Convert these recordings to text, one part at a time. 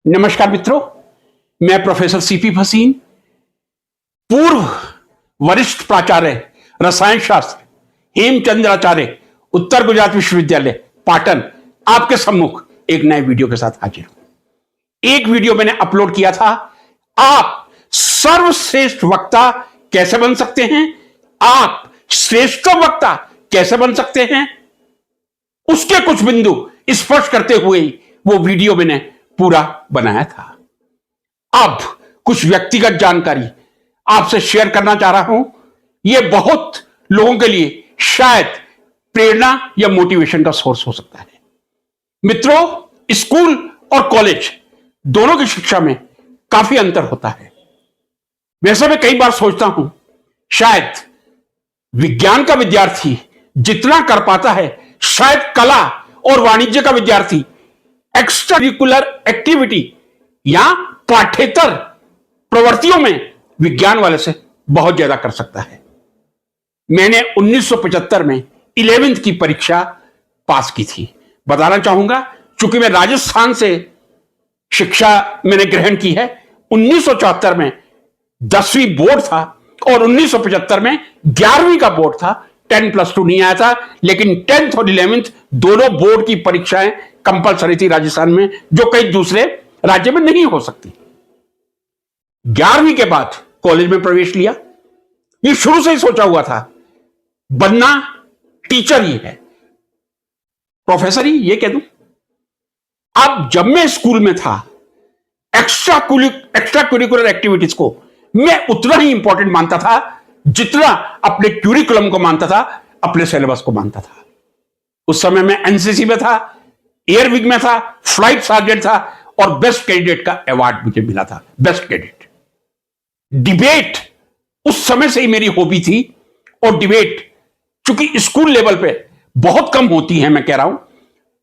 नमस्कार मित्रों, मैं प्रोफेसर सीपी भसीन, पूर्व वरिष्ठ प्राचार्य रसायन शास्त्र हेमचंद्राचार्य उत्तर गुजरात विश्वविद्यालय पाटन आपके सम्मुख एक नए वीडियो के साथ हाजिर हूं। एक वीडियो मैंने अपलोड किया था, आप सर्वश्रेष्ठ वक्ता कैसे बन सकते हैं, आप श्रेष्ठ वक्ता कैसे बन सकते हैं, उसके कुछ बिंदु स्पष्ट करते हुए वो वीडियो मैंने पूरा बनाया था। अब कुछ व्यक्तिगत जानकारी आपसे शेयर करना चाह रहा हूं। यह बहुत लोगों के लिए शायद प्रेरणा या मोटिवेशन का सोर्स हो सकता है। मित्रों, स्कूल और कॉलेज दोनों की शिक्षा में काफी अंतर होता है। वैसे मैं कई बार सोचता हूं, शायद विज्ञान का विद्यार्थी जितना कर पाता है, शायद कला और वाणिज्य का विद्यार्थी एक्स्ट्रा करिकुलर एक्टिविटी या पाठ्येतर प्रवृत्तियों में विज्ञान वाले से बहुत ज्यादा कर सकता है। मैंने 1975 में 11वीं की परीक्षा पास की थी। बताना चाहूंगा, चूंकि मैं राजस्थान से शिक्षा मैंने ग्रहण की है। 1974 में 10वीं बोर्ड था और 1975 में 11वीं का बोर्ड था। 10+2 नहीं आया था, लेकिन 10th और 11th दोनों बोर्ड की परीक्षाएं कंपलसरी थी राजस्थान में, जो कई दूसरे राज्य में नहीं हो सकती। 11वीं के बाद कॉलेज में प्रवेश लिया। ये शुरू से ही सोचा हुआ था, बनना टीचर ही है, प्रोफेसर ही ये कह दूं। अब जब मैं स्कूल में था, एक्स्ट्रा करिकुलर एक्टिविटीज को मैं उतना ही इंपॉर्टेंट मानता था जितना अपने क्यूरिकुलम को मानता था, अपने सिलेबस को मानता था। उस समय मैं एनसीसी में था, एयर विंग में था, फ्लाइट सार्जेंट था और बेस्ट कैडेट का अवार्ड मुझे मिला था, बेस्ट कैडेट। डिबेट उस समय से ही मेरी हॉबी थी और डिबेट चूंकि स्कूल लेवल पे बहुत कम होती है, मैं कह रहा हूं,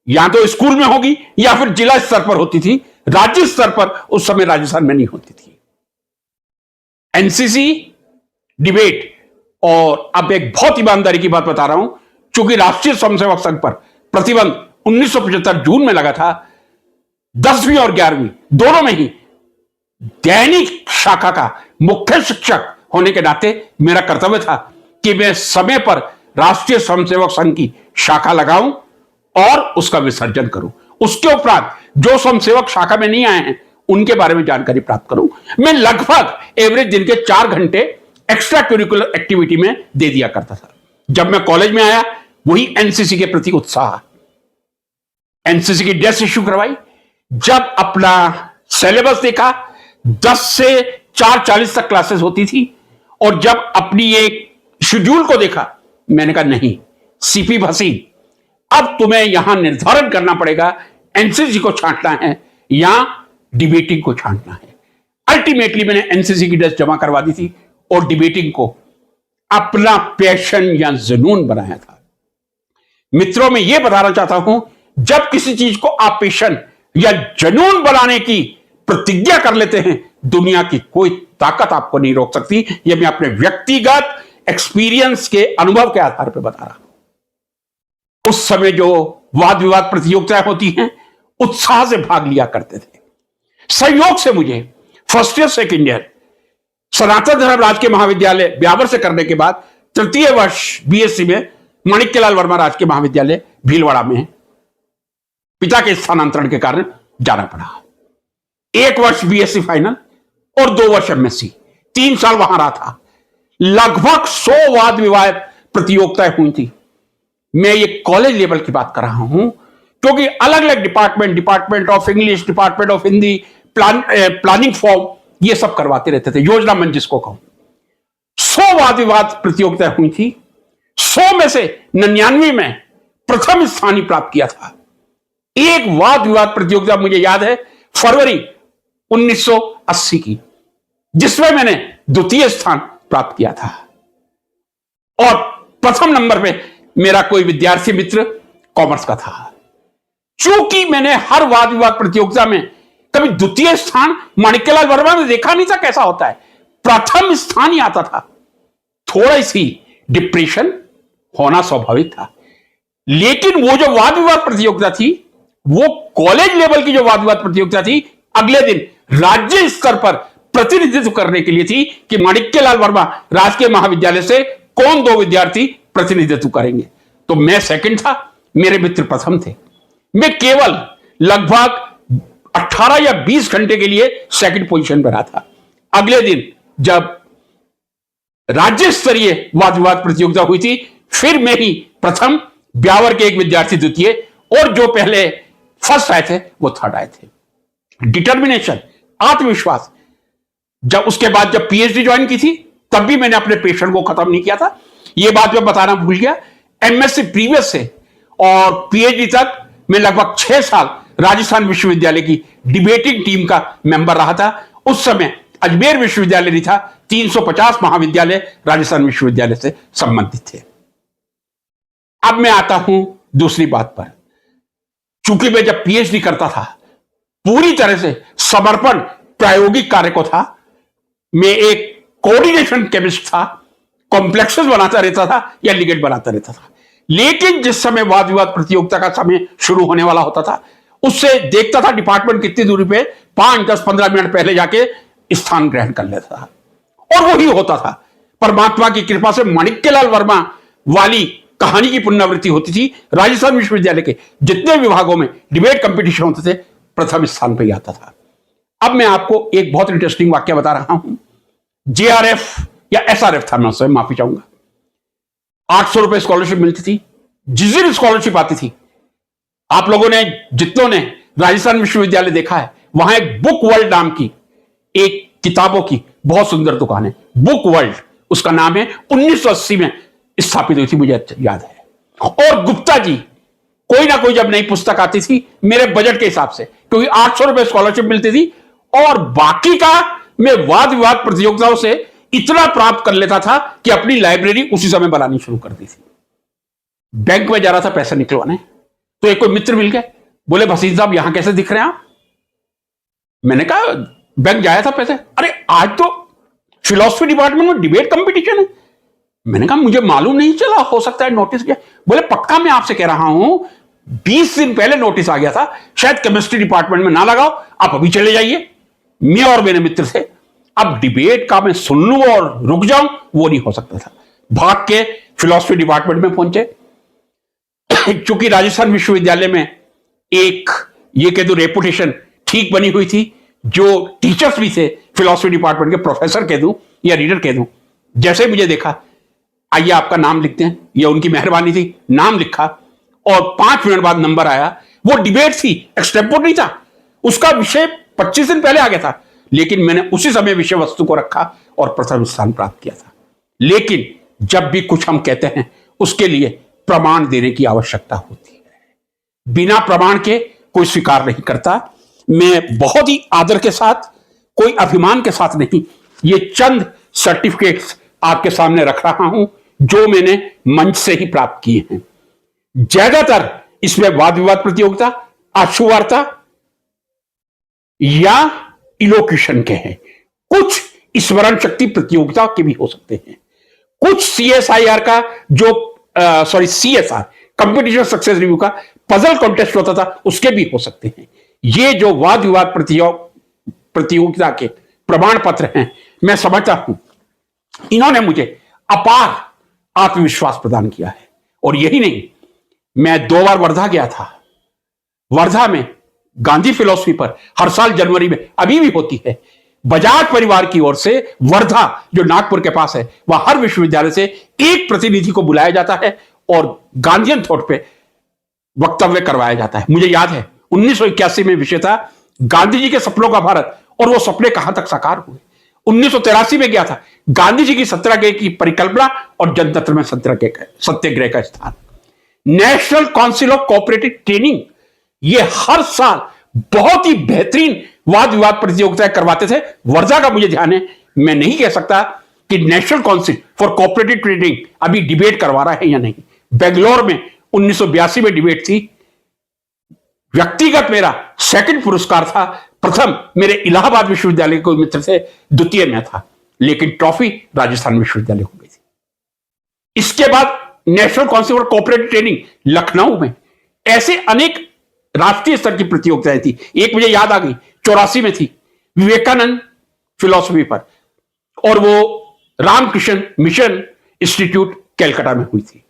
या तो स्कूल में होगी या फिर जिला स्तर पर होती थी, राज्य स्तर पर उस समय राजस्थान में नहीं होती थी। एनसीसी, डिबेट, और अब एक बहुत ईमानदारी की बात बता रहा हूं, चूंकि राष्ट्रीय स्वयंसेवक संघ पर प्रतिबंध 1975 जून में लगा था, 10वीं और 11वीं दोनों में ही दैनिक शाखा का मुख्य शिक्षक होने के नाते मेरा कर्तव्य था कि मैं समय पर राष्ट्रीय स्वयंसेवक संघ की शाखा लगाऊं और उसका विसर्जन करूं। उसके उपरांत जो स्वयंसेवक शाखा में नहीं आए हैं उनके बारे में जानकारी प्राप्त करूं। मैं लगभग एवरेज दिन के 4 घंटे एक्स्ट्रा करिकुलर एक्टिविटी में दे दिया करता था। जब मैं कॉलेज में आया, वही एनसीसी के प्रति उत्साह, एनसीसी की ड्रेस इश्यू करवाई। जब अपना सिलेबस देखा, 10 से 4:40 तक क्लासेस होती थी, और जब अपनी एक शेड्यूल को देखा, मैंने कहा नहीं सीपी भसीन, अब तुम्हें यहां निर्धारण करना पड़ेगा एनसीसी को छांटना है या डिबेटिंग को छांटना है। अल्टीमेटली मैंने एनसीसी की ड्रेस जमा करवा दी थी और डिबेटिंग को अपना पैशन या जुनून बनाया था। मित्रों, मैं यह बताना चाहता हूं, जब किसी चीज को आप पैशन या जुनून बनाने की प्रतिज्ञा कर लेते हैं, दुनिया की कोई ताकत आपको नहीं रोक सकती। यह मैं अपने व्यक्तिगत एक्सपीरियंस के अनुभव के आधार पर बता रहा हूं। उस समय जो वाद विवाद प्रतियोगिताएं होती हैं, उत्साह से भाग लिया करते थे। संयोग से मुझे फर्स्ट ईयर सेकेंड ईयर सनातन धर्म राजकीय महाविद्यालय ब्यावर से करने के बाद तृतीय वर्ष बीएससी में माणिक्यलाल वर्मा राजकीय महाविद्यालय भीलवाड़ा में पिता के स्थानांतरण के कारण जाना पड़ा। 1 वर्ष बीएससी फाइनल और 2 वर्ष एमएससी, 3 साल वहां रहा था। लगभग 100 वाद विवाद प्रतियोगिताएं हुई थी। मैं ये कॉलेज लेवल की बात कर रहा हूं, क्योंकि अलग अलग department of English, department of Hindi, planning form, ये सब करवाते रहते थे, योजना मंच जिसको कहूं। 100 वाद विवाद प्रतियोगिताएं हुई थी। 100 में से 99 में प्रथम स्थान ही प्राप्त किया था। एक वाद विवाद प्रतियोगिता मुझे याद है, फरवरी 1980 की, जिसमें मैंने द्वितीय स्थान प्राप्त किया था और प्रथम नंबर पे मेरा कोई विद्यार्थी मित्र कॉमर्स का था। चूंकि मैंने हर वाद विवाद प्रतियोगिता में कभी द्वितीय स्थान माणिक्यलाल वर्मा ने देखा नहीं था कैसा होता है, प्रथम स्थान ही आता था। थोड़ी सी डिप्रेशन होना स्वाभाविक था, लेकिन वो जो वाद विवाद प्रतियोगिता थी, वो कॉलेज लेवल की जो वाद विवाद प्रतियोगिता थी, अगले दिन राज्य स्तर पर प्रतिनिधित्व करने के लिए थी कि माणिक्यलाल वर्मा राजकीय महाविद्यालय से कौन 2 विद्यार्थी प्रतिनिधित्व करेंगे। तो मैं सेकंड था, मेरे मित्र प्रथम थे। मैं केवल लगभग 18 या 20 घंटे के लिए सेकंड पोजीशन पर रहा था। अगले दिन जब राज्य स्तरीय वाद विवाद प्रतियोगिता हुई थी, फिर मैं ही प्रथम, ब्यावर के एक विद्यार्थी द्वितीय, और जो पहले फर्स्ट आए थे वो थर्ड आए थे। डिटर्मिनेशन, आत्मविश्वास। जब उसके बाद जब पीएचडी ज्वाइन की थी तब भी मैंने अपने पेशेंट को खत्म नहीं किया था, यह बात मैं बताना भूल गया। एमएससी प्रीवियस से और पीएचडी तक मैं लगभग 6 साल राजस्थान विश्वविद्यालय की डिबेटिंग टीम का मेंबर रहा था। उस समय अजमेर विश्वविद्यालय नहीं था, 350 महाविद्यालय राजस्थान विश्वविद्यालय से संबंधित थे। अब मैं आता हूं दूसरी बात पर। चूंकि मैं जब पीएचडी करता था पूरी तरह से समर्पण प्रायोगिक कार्य को था, मैं एक कोऑर्डिनेशन केमिस्ट था, कॉम्प्लेक्सेस बनाता रहता था या लिगेंड बनाता रहता था। लेकिन जिस समय वाद विवाद प्रतियोगिता का समय शुरू होने वाला होता था, उससे देखता था डिपार्टमेंट कितनी दूरी पे 5, 10, 15 मिनट पहले जाके स्थान ग्रहण कर लेता था, और वही होता था। परमात्मा की कृपा से माणिक्यलाल वर्मा वाली कहानी की पुनरावृत्ति होती थी। राजस्थान विश्वविद्यालय के जितने विभागों में डिबेट कंपटीशन होते थे, प्रथम स्थान पर ही आता था। अब मैं आपको एक बहुत इंटरेस्टिंग वाक्य बता रहा हूं। जेआरएफ या एसआरएफ था, मैं उससे माफी चाहूंगा। 800 रुपए स्कॉलरशिप मिलती थी। जिस दिन स्कॉलरशिप आती थी, आप लोगों ने, जितनों ने राजस्थान विश्वविद्यालय देखा है, वहां एक बुक वर्ल्ड नाम की एक किताबों की बहुत सुंदर दुकान है, बुक वर्ल्ड उसका नाम है। 1980 में स्थापित हुई थी, मुझे याद है। और गुप्ता जी कोई ना कोई जब नई पुस्तक आती थी, मेरे बजट के हिसाब से, क्योंकि 800 रुपए स्कॉलरशिप मिलती थी, और बाकी का मैं वाद विवाद प्रतियोगिताओं से इतना प्राप्त कर लेता था कि अपनी लाइब्रेरी उसी समय बनानी शुरू कर दी थी। बैंक में जा रहा था पैसे निकलवाने, तो एक कोई मित्र मिल गए, बोले भसीन साहब यहां कैसे दिख रहे हैं आप? मैंने कहा बैंक जाया था पैसे। अरे आज तो फिलॉसफी डिपार्टमेंट में डिबेट कंपटीशन है। मैंने कहा मुझे मालूम नहीं चला, हो सकता है नोटिस गया। बोले पक्का मैं आपसे कह रहा हूं 20 दिन पहले नोटिस आ गया था, शायद केमिस्ट्री डिपार्टमेंट में ना लगाओ, आप अभी चले जाइए। मैं और मेरे मित्र थे। अब डिबेट का मैं सुन लूं और रुक जाऊं, वो नहीं हो सकता था। भाग के फिलॉसफी डिपार्टमेंट में पहुंचे। चूंकि राजस्थान विश्वविद्यालय में एक, ये कह दो, रेपुटेशन ठीक बनी हुई थी। जो टीचर्स भी थे फिलॉसफी डिपार्टमेंट के, प्रोफेसर कह दूं या रीडर कह दूं, जैसे मुझे देखा, आइए आपका नाम लिखते हैं, यह उनकी मेहरबानी थी। नाम लिखा और 5 मिनट बाद नंबर आया। वो डिबेट थी, एक्सटेम्पोर नहीं था, उसका विषय 25 दिन पहले आ गया था, लेकिन मैंने उसी समय विषय वस्तु को रखा और प्रथम स्थान प्राप्त किया था। लेकिन जब भी कुछ हम कहते हैं, उसके लिए प्रमाण देने की आवश्यकता होती है। बिना प्रमाण के कोई स्वीकार नहीं करता। मैं बहुत ही आदर के साथ, कोई अभिमान के साथ नहीं, ये चंद सर्टिफिकेट्स आपके सामने रख रहा हूं जो मैंने मंच से ही प्राप्त किए हैं। ज्यादातर इसमें वाद विवाद प्रतियोगिता, आशुवार्ता या इलोक्यूशन के हैं। कुछ स्मरण शक्ति प्रतियोगिता के भी हो सकते हैं। कुछ सीएसआईआर का जो सीएसआर कंपटीशन सक्सेस रिव्यू का पजल कॉन्टेस्ट होता था, उसके भी हो सकते हैं। ये जो वाद विवाद प्रतियोगिता के प्रमाण पत्र हैं, मैं समझता हूं इन्होंने मुझे अपार आत्मविश्वास प्रदान किया है। और यही नहीं, मैं 2 बार वर्धा गया था। वर्धा में गांधी फिलॉसफी पर हर साल जनवरी में, अभी भी होती है, बजाज परिवार की ओर से वर्धा जो नागपुर के पास है, वह हर विश्वविद्यालय से एक प्रतिनिधि को बुलाया जाता है और गांधीयन थॉट पे वक्तव्य करवाया जाता है। मुझे याद है 1981 में विषय था गांधी जी के सपनों का भारत, और वो सपने कहां तक साकार हुए। 1983 में गया था गांधी जी की सत्याग्रह की परिकल्पना और जनतंत्र में सत्याग्रह का स्थान। National council of cooperative training, ये हर साल बहुत ही बेहतरीन वाद विवाद प्रतियोगिताएं करवाते थे। वर्धा का मुझे ध्यान है, मैं नहीं कह सकता कि national council for cooperative training अभी डिबेट करवा रहा है या नहीं। बेंगलोर में 1982 में डिबेट थी। व्यक्तिगत मेरा सेकंड पुरस्कार था, प्रथम मेरे इलाहाबाद विश्वविद्यालय के कोई मित्र से, द्वितीय में था, लेकिन ट्रॉफी राजस्थान विश्वविद्यालय हो गई थी। इसके बाद national council for cooperative training Lucknow में, ऐसे अनेक राष्ट्रीय स्तर की प्रतियोगिताएं थी। एक मुझे याद आ गई, 1984 में थी, विवेकानंद फिलॉसफी पर, और वो रामकृष्ण मिशन इंस्टीट्यूट कैलकाटा में हुई थी।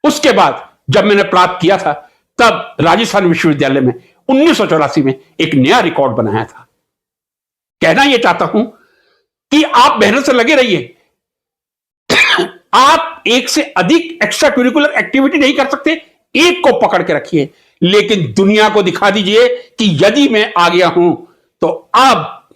उसके बाद जब मैंने प्राप्त किया था, तब राजस्थान विश्वविद्यालय में 1984 में एक नया रिकॉर्ड बनाया था। कहना यह चाहता हूं कि आप मेहनत से लगे रहिए। आप एक से अधिक एक्स्ट्रा करिकुलर एक्टिविटी नहीं कर सकते, एक को पकड़ के रखिए, लेकिन दुनिया को दिखा दीजिए कि यदि मैं आ गया हूं तो अब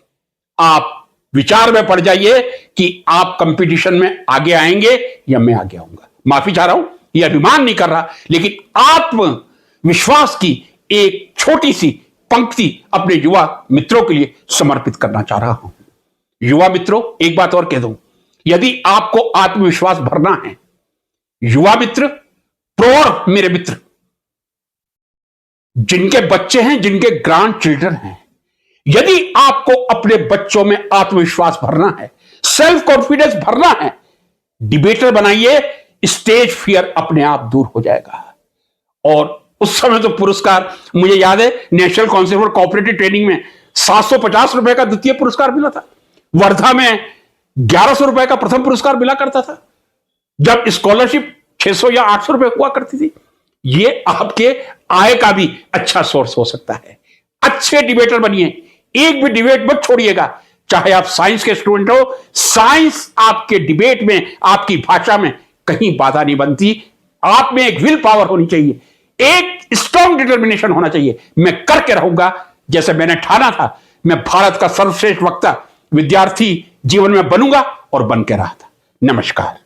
आप विचार में पड़ जाइए कि आप कंपटीशन में आगे आएंगे या मैं आगे आऊंगा। माफी चाह रहा हूं, यह अभिमान नहीं कर रहा, लेकिन आत्मविश्वास की एक छोटी सी पंक्ति अपने युवा मित्रों के लिए समर्पित करना चाह रहा हूं। युवा मित्रों, एक बात और कह दूं, यदि आपको आत्मविश्वास भरना है, युवा मित्र, प्रौढ़ मेरे मित्र, जिनके बच्चे हैं, जिनके ग्रैंड चिल्ड्रन हैं, यदि आपको अपने बच्चों में आत्मविश्वास भरना है, सेल्फ कॉन्फिडेंस भरना है, डिबेटर बनाइए, स्टेज फियर अपने आप दूर हो जाएगा। और उस समय तो पुरस्कार मुझे याद है, national council for cooperative training में 750 रुपए का द्वितीय पुरस्कार मिला था। वर्धा में 1100 रुपए का प्रथम पुरस्कार मिला करता था, जब स्कॉलरशिप 600 या 800 रुपए हुआ करती थी। ये आपके आय का भी अच्छा सोर्स हो सकता है। अच्छे डिबेटर बनिए, एक भी डिबेट मत छोड़िएगा, चाहे आप साइंस के स्टूडेंट हो। साइंस आपके डिबेट में, आपकी भाषा में कहीं बाधा नहीं बनती। आप में एक विल पावर होनी चाहिए, एक स्ट्रॉन्ग डिटर्मिनेशन होना चाहिए। मैं करके रहूंगा, जैसे मैंने ठाना था, मैं भारत का सर्वश्रेष्ठ वक्ता विद्यार्थी जीवन में बनूंगा और बन के रहा था। नमस्कार।